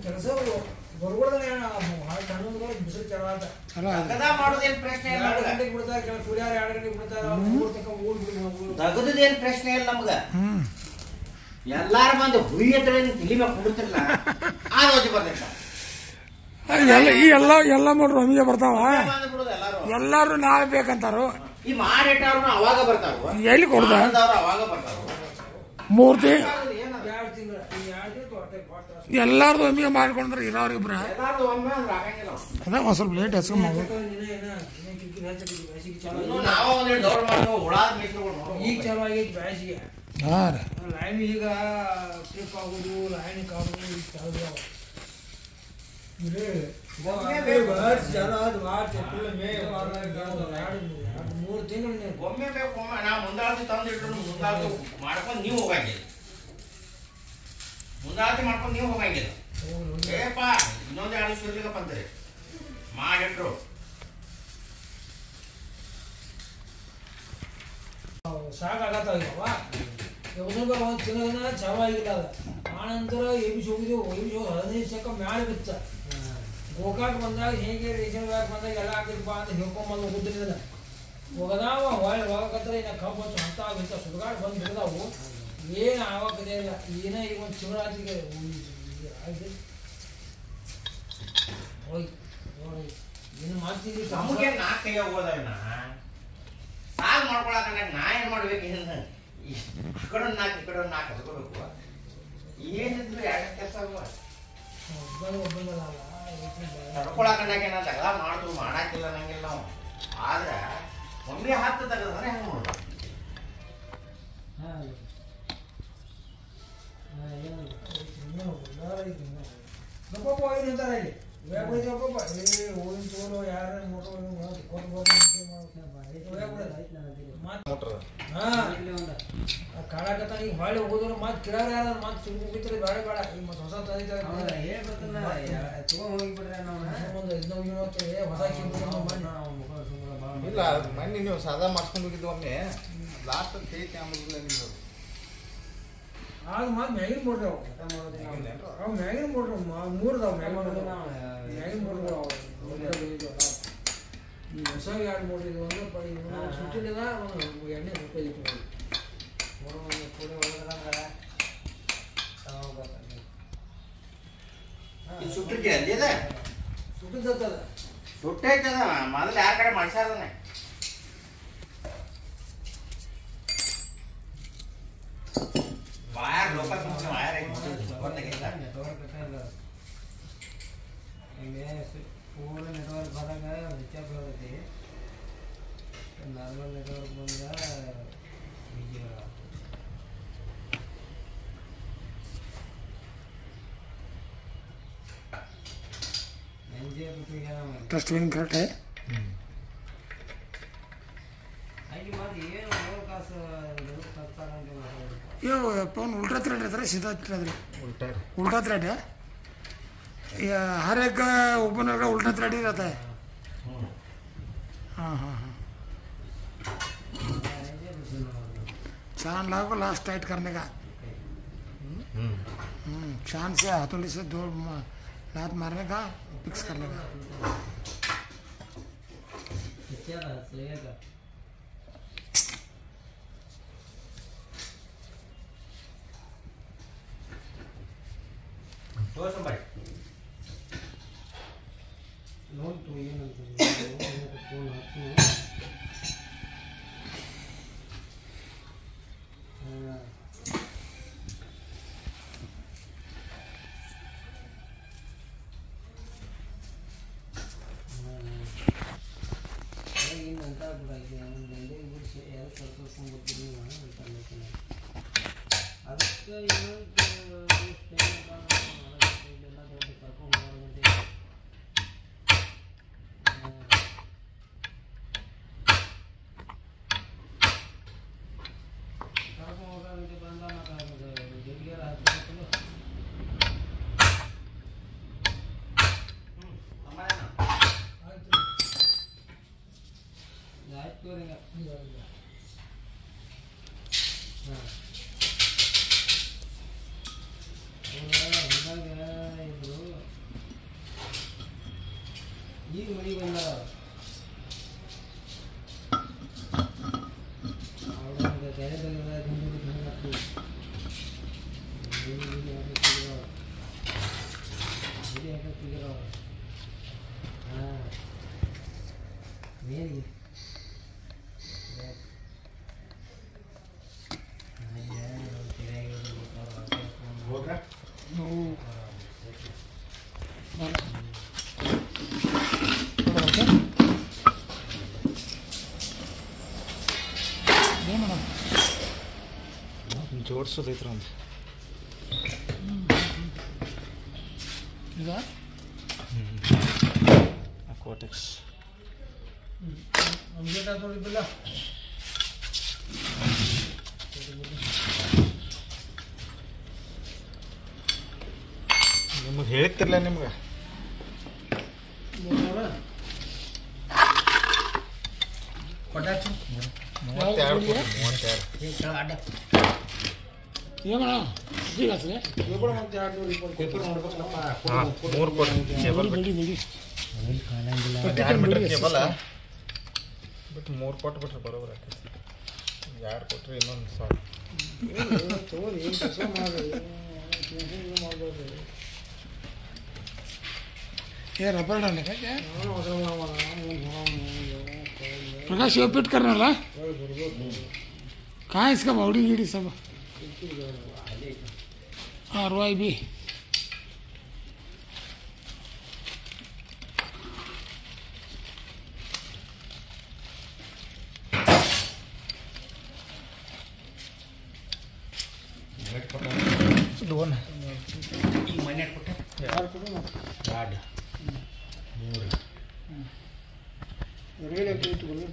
ಕೆಲಸ ಬರುಗಳೇ ಬಿಸಿಲು ಚಲವಾದ ಮಾಡೋದೇನು ಪ್ರಶ್ನೆ ಇಲ್ಲ. 2 ಗಂಟೆಗೆ ಬಿಡ್ತಾರೆ, ಕೆಲ ಕುಡಿಯಾರ 2 ಗಂಟೆಗೆ ಬಿಡ್ತಾರೆ, ಊರ್ ತನಕ ಊರ್ ಬಿಡ್ಬೇಕು. ತಗದೇನು ಪ್ರಶ್ನೆ ಇಲ್ಲ ನಮ್ಗ. ಎಲ್ಲಾರು ಬಂದು ಹುಯ್ಯ ತಿಳಿ ಮ್ಯಾಗ ಕುಡಿತಿರ್ಲ ಆಲೋಚನೆ ಬರ್ತೈತ. ಎಲ್ಲ ಮಾಡ್ರು ನಮಗೆ ಬರ್ತಾವ. ಎಲ್ಲಾರು ನಾಳೆ ಬೇಕಂತಾರು. ಈ ಮಾಡಿಟ್ಟವ್ರು ಅವಾಗ ಬರ್ತಾವ, ಎಲ್ಲಿ ಕೊಡ್ದ ಅವಾಗ ಬರ್ತಾವ. 3 ತಿಂಗಳು 2 ತಿಂಗಳು ಎಲ್ಲಾರ್ದು ಒಮ್ಮೆಗೆ ಮಾಡ್ಕೊಂಡ್ರೆ ಇರೋರಿಬ್ರ ಅದ ಒಂದ್ ಸ್ವಲ್ಪ ಲೇಟ್ ಹೆಸ್ಕೊಂಡ್ ಈಗ ಚಲೋ ಆಗೈತಿ ಬ್ಯಾಸಿಗೆ. ಲೈನ್ ಈಗ ಟ್ರಿಪ್ ಆಗೋದು, ಲೈನ್ ಕಾಗೋದು ಈಗ ಚಾಲು. ಮೂರು ತಿಂಗಳು ಒಮ್ಮೆ ಬೇಕು. ನಾ ಮುಂದಾಳತಿ ತಂದಿಟ್ಟು ಮುಂದಾಳತಿ ಮಾಡ್ಕೊಂಡು ನೀವು ಹೋಗಂಗಿಲ್ಲ, ಮುಂದಾಳತಿ ಮಾಡ್ಕೊಂಡು ನೀವು ಹೋಗಂಗಿಲ್ಲ. ಏಪ ಇನ್ನೊಂದು 2 ದಿವಸ ಇರ್ಲಿಕ್ಕಪ್ಪ ಅಂತಾರೆ ಮಾಡಿಟ್ರು. ಸಾಕಾಗತ್ತಾವ ಒಂದು ತಿನ್ನೋದನ್ನ ಚಾಲು ಆಗಿಲ್ಲ. ಅದ ಆನಂತರ ಎಬ್ಬಿಸಿ ಹೋಗಿದ್ದೆವು. ಎಬ್ಬಿಸಿ ಹೋಗಿ 15 ನಿಮಿಷಕ್ಕೆ ಮ್ಯಾಲೆ ಬಿತ್ತ. ಗೋಕಾಕ್ ಬಂದಾಗ ಹೇಗೆ ರೇಷನ್ ಬ್ಯಾಗ್ ಬಂದಾಗ ಎಲ್ಲ ಹಾಕಿದ್ಪ ಅಂತ ಹೇಳ್ಕೊಂಬಂದು ಹೋಗುದಿಲ್ಲ. ಹೋಗದಾವ ಹೊಳ್ಳಿ ಹೋಗಕತ್ರ ಇನ್ನ ಕಬ್ಬು ಹಚ್ಚು ಅಂತ ಇಂಥ ಸುಡುಗಾಡು ಬಂದು ಬಿಡದಾವು. ಏನು ಆವಾಗದೇ ಇಲ್ಲ. ಏನ ಈಗ ಒಂದು ತಿಂಗಳಾಚಿಗೆ ಆಯ್ತು ಹೋಯ್ ನೋಡಿ ಏನು ಮಾಡ್ತಿದ್ವಿ. ನಮಗೆ 4 ಕೈ ಹೋಗೋದಣ್ಣ ಸಾಗ್ ಮಾಡ್ಕೊಳಕ ನಾ ಏನು ಮಾಡ್ಬೇಕು? ಈ ಕಡೆ 4 ಈ ಕಡೆ 4 ಹಚ್ಕೋಬೇಕು. ಏನಿದ್ರು 2 ಕೆಲಸ ಒಬ್ಬಂದಲ್ಲ ತಡ್ಕೊಳಕಂಡಾಗೆ ನಾ ಜಗಳ ಮಾಡ್ತು ಮಾಡಾಕಿಲ್ಲ ನಂಗಿಲ್ಲ ನಾವು. ಆದ್ರೆ ಒಮ್ಮೆ 10 ತೆಗೆದ್ರೆ ಹೆಂಗೆ ನೋಡ. ಅಂತಾರೆ ಇಲ್ಲಿ ಹೋಗಿನ ತೋಲು ಯಾರ ಕಾಡಕತ್ತ ಈಗ ಹೊಳ್ಳಿ ಹೋಗೋದ್ರ ಮಾತು ಕಿರಾರ ಯಾರ ಮಾತು ಸಿಗ್ಬಿಡ್ತಾರೆ. ಬೇಡ ಬೇಡ ಈಗ ಮತ್ತೆ ಹೊಸ ತಂದಿದ್ದಾರೆ ಇಲ್ಲ ಮಣ್ಣಿ ನೀವು ಸಾದಾ ಮಾಡ್ಸ್ಕೊಂಡು ಹೋಗಿದ್ದು ಒಮ್ಮೆ ಲಾಸ್ಟ್ ಕೈತಿ ಆಮೇಲೆ ನಿಮ್ದು ಆಗ ಮಾತು ಮ್ಯಾಗಿನ ಮೋಟ್ರಿ ಅವು ಮ್ಯಾಗಿನ ಮೋಟ್ರು 3 ಅದಾವ. ಮ್ಯಾಗಿನ ಮೋಟ್ರು ಹೊಸ 2 ಮೋಟ್ರ್ ಇದ್ವು ಅಂದ್ರೆ ಸುಟ್ಟಿಲ್ಲ. ಒಂದು ಎಣ್ಣೆ ಸುಟ್ಟಿತ್ತು ಸುಟ್ಟಿಗೆ ಅಲ್ಲಿದೆ ಸುಟ್ಟಿದ್ದದ ಸುಟ್ಟೈತದ. ಮೊದಲು ಯಾರ ಕಡೆ ಮಾಡ್ಸಾರದನೆ wire local wire phone network ಬರಂಗ ರಿಚಾರ್ಜ್ ಬರುತ್ತೆ. ನಾರ್ಮಲ್ ನೆಟ್ವರ್ಕ್ ಬಂದ डस्टबिन करेक्ट है। ये फोन उल्टा थ्रेड रहता है सीधा थ्रेड? उल्टा थ्रेड है। हर एक ओपनर का उल्टा थ्रेड ही रहता है। हाँ हाँ हाँ चांद लाओ को लास्ट टाइट करने का। चांद से हथौड़ी से 2 लात मारने का, फिक्स करने का। तो संभाई लोन तो ये ना फोन हाथ में ಹೋದ್ರ ಜೋಡಿಸೋದೈತ್ರ ಅಂತ ಈಗ ಅಕ್ವಾಟಿಕ್ಸ್ ನೋಡಿದ್ದಿಲ್ಲ ನಿಮಗೆ ಹೇಳ್ತಿರ್ಲ ನಿಮ್ಗೆ ಕೊಟ್ಟಾಚು 32 ಏಮಣ್ಣ ಈಗ ಹಚ್ಚಿದೆ ಪೇಪರ್ ನೋಡ್ಬೇಕಲ್ಲಪ್ಪ 3 ಕೊಟ್ಟು ಕೇಬಲ್ ಬಿಡಿ ಬಿಡಿ 2 ಮೀಟರ್ ಕೇಬಲ್ ಬಟ್ 3 ಕೊಟ್ಟು ಬಿಟ್ರೆ ಬರೋಬರ ಆಗ್ತೈತಿ 2 ಕೊಟ್ಟರೆ ಇನ್ನೊಂದು ಸಾಕು ತಗೋರಿ ಕೆಲಸ ಮಾಡಿ ಮಾಡ್ಬೋದು ये रबर डालने का क्या प्रकाश ये फिट करने वाला कहाँ है इसका बाउडी गिड़ी सब हाँ RY भी ಲೋನ್ ಈಗ ಮನೆ ಕೊಟ್ಟೆ ಎರಡು 3 ಹೊರಗಡೆ ಇಟ್ಕೊಂಡು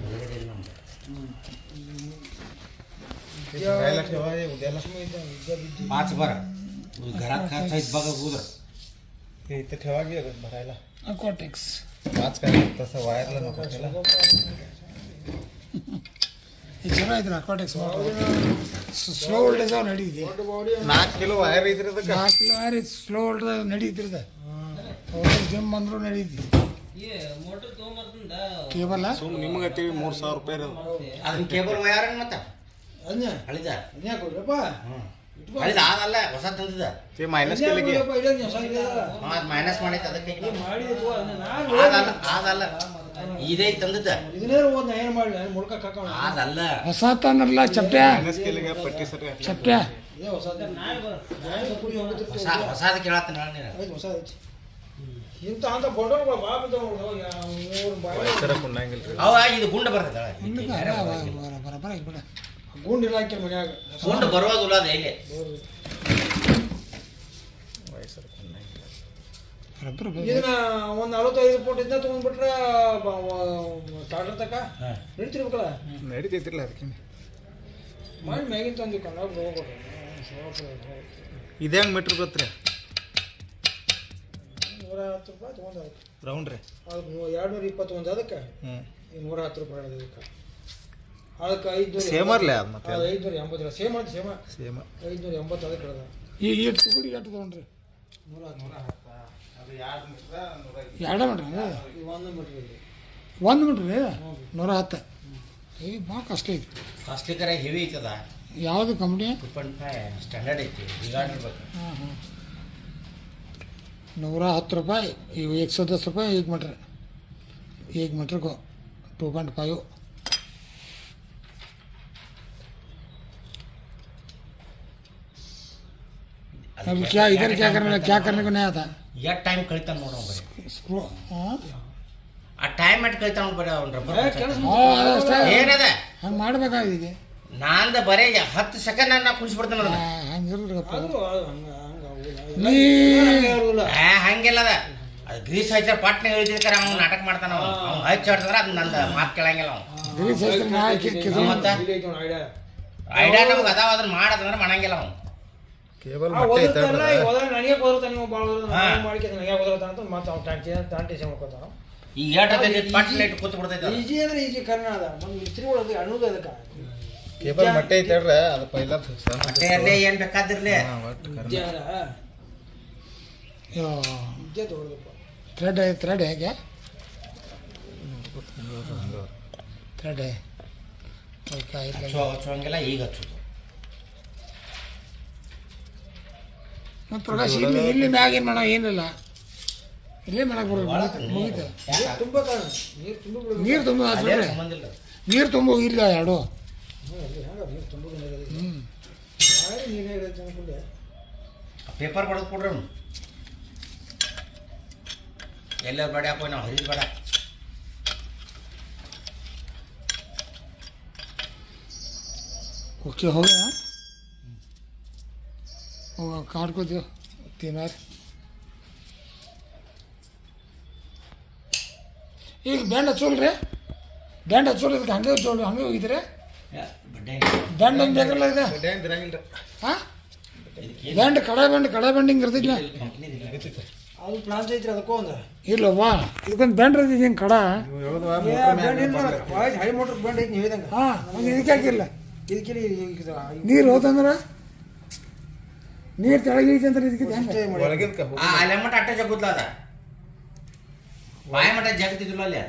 ಹೊರಗಡೆ ಇಲ್ಲ पाच बारा घरात खायचं बघा उदर इथे ठेवा की भरायला अक्वाटिक्स 5 काय तसं वायरला नको त्याला ಇದು ಚಲೋ ಐತ್ರಿ ಅಕ್ವಾಟಿಕ್ಸ್ ಸ್ಲೋ ವೋಲ್ಟೇಜ್ ನಡೀತಿ 4 ಕಿಲೋ ವೈರ್ ಐತ್ರಿ ಅದಕ್ಕೆ 4 ಕಿಲೋ ವೈರ್ ಸ್ಲೋ ವೋಲ್ಟೇಜ್ ನಡೀತಿರದ ಜಿಮ್ ಬಂದ್ರು ನಡೀತಿ ಕೇಬಲ್ ನಿಮ್ಗೆ ಹತ್ತೀವಿ 3000 ರೂಪಾಯಿ ಅದನ್ನ ಕೇಬಲ್ ವಯರ್ ಮತ್ತ ಅದನ್ನ ಹಳಿದ ಅದನ್ನ ಕೊಡ್ರಪ್ಪ ಹಳಿದ ಅದಲ್ಲ ಹೊಸ ತಂದಿದ ಮೈನಸ್ ಕೆಲಿಗೆ ಮೈನಸ್ ಮಾಡೈತೆ ಅದಕ್ಕೆ ಮಾಡಿದ್ದು ಅದಲ್ಲ ಇದೇ ತಂದಿದ್ದ ಇದನ್ನೇ ಒಂದು ಏನು ಮಾಡಲಿ ಮುಳ್ಕ ಹಾಕೋಣ ಅದಲ್ಲ ಹೊಸ ತಂದ್ರಲ್ಲ ಚಪ್ಟ್ಯಾ ಮೈನಸ್ ಕೆಲಿಗೆ ಪಟ್ಟಿ ಸರಿ ಚಪ್ಟ್ಯಾ ಇದೇ ಹೊಸದ ಹೊಸಾದ ಕೇಳತ್ತ ನೀನು ಹೊಸ ಐತಿ ಇಂಥ ಅಂತ ಫೋಟೋಗಳು ಭಾಳ ಬಿದ್ದಾವ ವಯಸ್ಸರ ಕುಂಡಂಗಿಲ್ರಿ ಅವ ಇದು ಗುಂಡ ಬರ್ತದ ಬರಬರ ಬಿಡ ಗುಂಡು ಇಲ್ಲ ಹಾಕಿ ಮನ್ಯಾಗ ಗುಂಡ ಬರುವುದಿಲ್ಲ ಅದು ಎಲ್ಲಿ ವಯಸ್ಸರ ಕುಂಡಂಗಿಲ್ಲ ಬರಬರ ಇದನ್ನ ಒಂದು 45 ಫುಟ್ ಇಂದ ತೊಗೊಂಡ್ಬಿಟ್ರೆ ಟಾಟರ್ ತಕ ನಡೀತಿರ್ಬೇಕಲ್ಲ ನಡೀತೈತಿರ್ಲ ಅದಕ್ಕೆ ಮಾಡಿ ಮ್ಯಾಗಿನ ತಂದು ಕನ್ನಡ ಹೋಗ್ಬಿಟ್ರೆ ಇದು ಹೆಂಗೆ ಮೀಟ್ರ್ ಗೊತ್ತ್ರಿ $110 ತೊಗೊಂಡು ರೌಂಡ್ ರೀ ಅದಕ್ಕೆ 221 ಅದಕ್ಕೆ ಹ್ಞೂ $110 ಅದಕ್ಕೆ ಅದಕ್ಕೆ 500 ಸೇಮರ್ಲೆ ಅದು ಮತ್ತೆ 580 ಸೇಮ್ ಅಂತ ಸೇಮ ಸೇಮ್ 580 ಅದಕ್ಕೆ ಕಳೆದ ಈಗ ಎಷ್ಟು ತಗೊಳ್ಳಿ ಎಷ್ಟು ತೊಗೊಂಡ್ರಿ 2 ಮೀಟ್ರ್ ಒಂದು ಮೀಟ್ರ್ 1 ಮೀಟ್ರ್ ರೀ 110 ಈಗ ಭಾಳ ಕಷ್ಟ ಐತಿ ಕಾಸ್ಟ್ಲಿ ಕರೆ ಹೆವಿ ಐತದ ಯಾವುದು ಕಂಪ್ನಿ 2.5 ಸ್ಟ್ಯಾಂಡರ್ಡ್ ಐತಿ ಇರ್ಬೇಕು ಹಾಂ ಹಾಂ 110 ರೂಪಾಯಿ ಈಗ 110 ರೂಪಾಯಿ 1 ಮೀಟ್ರ್ 1 मीटर को 2.5 अब क्या इधर क्या करने को नहीं आता या टाइम कळीता ನೋಡೋ ಬರೀ स्क्रू हां ಆ ಟೈಮ್ ಅಟ್ ಕಳೀತಾ ನೋಡ್ ಬರೀ ಅವನ ಏನದ ಹಂಗೆ ಮಾಡ್ಬೇಕಾಗಿದೆ ನಾಂದ ಬರೀ 10 ಸೆಕೆಂಡ್ ನಾ ಕುಣಿಸ್ಬಿಡ್ತಾನ ಅದನ್ನ ಹಂಗಿರಪ್ಪ ಹಂಗೆಲ್ಲದ ಅದು ಗ್ರೀಸ್ ಹಚ್ಚ ಪಟ್ನ ಹೇಳಿದ್ರೆ ಅವ್ನು ನಾಟಕ ಮಾಡ್ತಾನ ಅವ್ನು ಹಚ್ಚಾಡ್ತಂದ್ರೆ ಅದು ನಂದು ಮಾತು ಕೇಳಂಗಿಲ್ಲ ಅವ್ನು ಗ್ರೀಸ್ ಐಡಿಯಾ ನಮ್ಗೆ ಅದಾವ ಅದನ್ನ ಮಾಡೋದಂದ್ರೆ ಮಾಡಂಗಿಲ್ಲ ಅವ್ನು ಕೇಬಲ್ ನನಗೆ ಬರುತ್ತಾನೆ ನೀವು ಭಾಳ ಮಾಡಿಕೆ ನನಗೆ ಬರುತ್ತಾನೆ ಅಂತ ಮತ್ತೆ ಅವ್ನು ಟ್ಯಾಂಟೇಷನ್ ಮಾಡ್ಕೊತಾನ ಈ ಏಟೈತೆ ಪಟ್ ಲೈಟ್ ಕೂತ್ ಬಿಡ್ತೈತೆ ಈಜಿ ಅಂದ್ರೆ ಈಜಿ ಕರ್ನಾಡ ಒಂದು ಮಿಸ್ತ್ರಿಗಳು ಅದು ಅಣ್ಣದು ಅದಕ್ಕೆ ಕೇಬಲ್ ಮಟ್ಟೆ ಐತೇಳ್ರ ಅದು ಪೈಲ ಮತ್ತೆ ಅಲ್ಲೇ ಏನ್ ಬೇಕಾದಿರ್ಲಿ ಇಜ್ಜೆ ತಗೊಳ್ದಪ್ಪ थ्रेड है क्या थ्रेड है ಹಚ್ಚುವಂಗಿಲ್ಲ ಈಗ ಹಚ್ಚೋದು ಮತ್ತು ಪ್ರಕಾಶ್ ಇಲ್ಲಿ ಮ್ಯಾಗ ಏನು ಮಾಡೋ ಏನಿಲ್ಲ ಇಲ್ಲೇ ಮಾಡಕ್ಕೆ ಬರೋದು ಮುಗೀತು. ತುಂಬ ಕಾರಣ ನೀರು ತುಂಬ ಬಿಡೋದು. ನೀರು ತುಂಬ ಅಲ್ಲೇ ಸಂಬಂಧ ಇಲ್ಲ. ನೀರು ತುಂಬ ಹೋಗಿಲ್ಲ ಎರಡು. ನೀರು ತುಂಬ ನೀರೇ ಇರುತ್ತೆ ಅನ್ಕೊಂಡೆ. ಪೇಪರ್ ಬಡದು ಕೊಡ್ರಿ ಅವ್ನು ಎಲ್ಲರೂ ಬೇಡ ಹಾಕೋ ನಾವು ಹರಿದು ಬೇಡ. ಓಕೆ ಹೋಗ काट को दियो 3 बार. ಈಗ ಬ್ಯಾಂಡ್ ಹಚ್ಚೋಲ್ರಿ ಬ್ಯಾಂಡ್ ಹಚ್ಚೋಲ್ರಿ ಹಂಗೆ ಹಚ್ಚೋಲ್ರಿ ಹಂಗೆ ಹೋಗಿದ್ರೆ ಬ್ಯಾಂಡ್ ಒಂದು ಬೇಕಲ್ಲ ಇದೆ ಹಾಂ ಬ್ಯಾಂಡ್ ಕಡೆ ಬ್ಯಾಂಡಿಂಗ್ ಇರ್ತಿಲ್ಲ ಅದು ಪ್ಲಾನ್ಸ್ ಐತ್ರಿ ಅದಕ್ಕೂ ಒಂದು ಇಲ್ಲವಾ ಇದಕ್ಕೊಂದು ಬ್ಯಾಂಡ್ ಇರ್ತೈತಿ ಹಿಂಗೆ ಕಡ ಹೈ ಮೋಟ್ರ್ ಬ್ಯಾಂಡ್ ಐತಿ ನೀವು ಹೇಳಿದಂಗೆ. ಹಾಂ ಒಂದು ಇದಕ್ಕೆ ಹಾಕಿಲ್ಲ ಇದಕ್ಕೆ ನೀರು ಹೋತಂದ್ರೆ ನೀರು ತೆಳಗೆ ಐತಿ ಅಂತ ಇದಕ್ಕೆ ಅಲ್ಲೇ ಮಟ್ಟ ಅಟ್ಟ ಜಗುದ್ಲ ಅದ ಬಾಯಿ ಮಟ್ಟ ಜಗತ್ತಿದ್ದಿಲ್ಲ ಅಲ್ಲಿ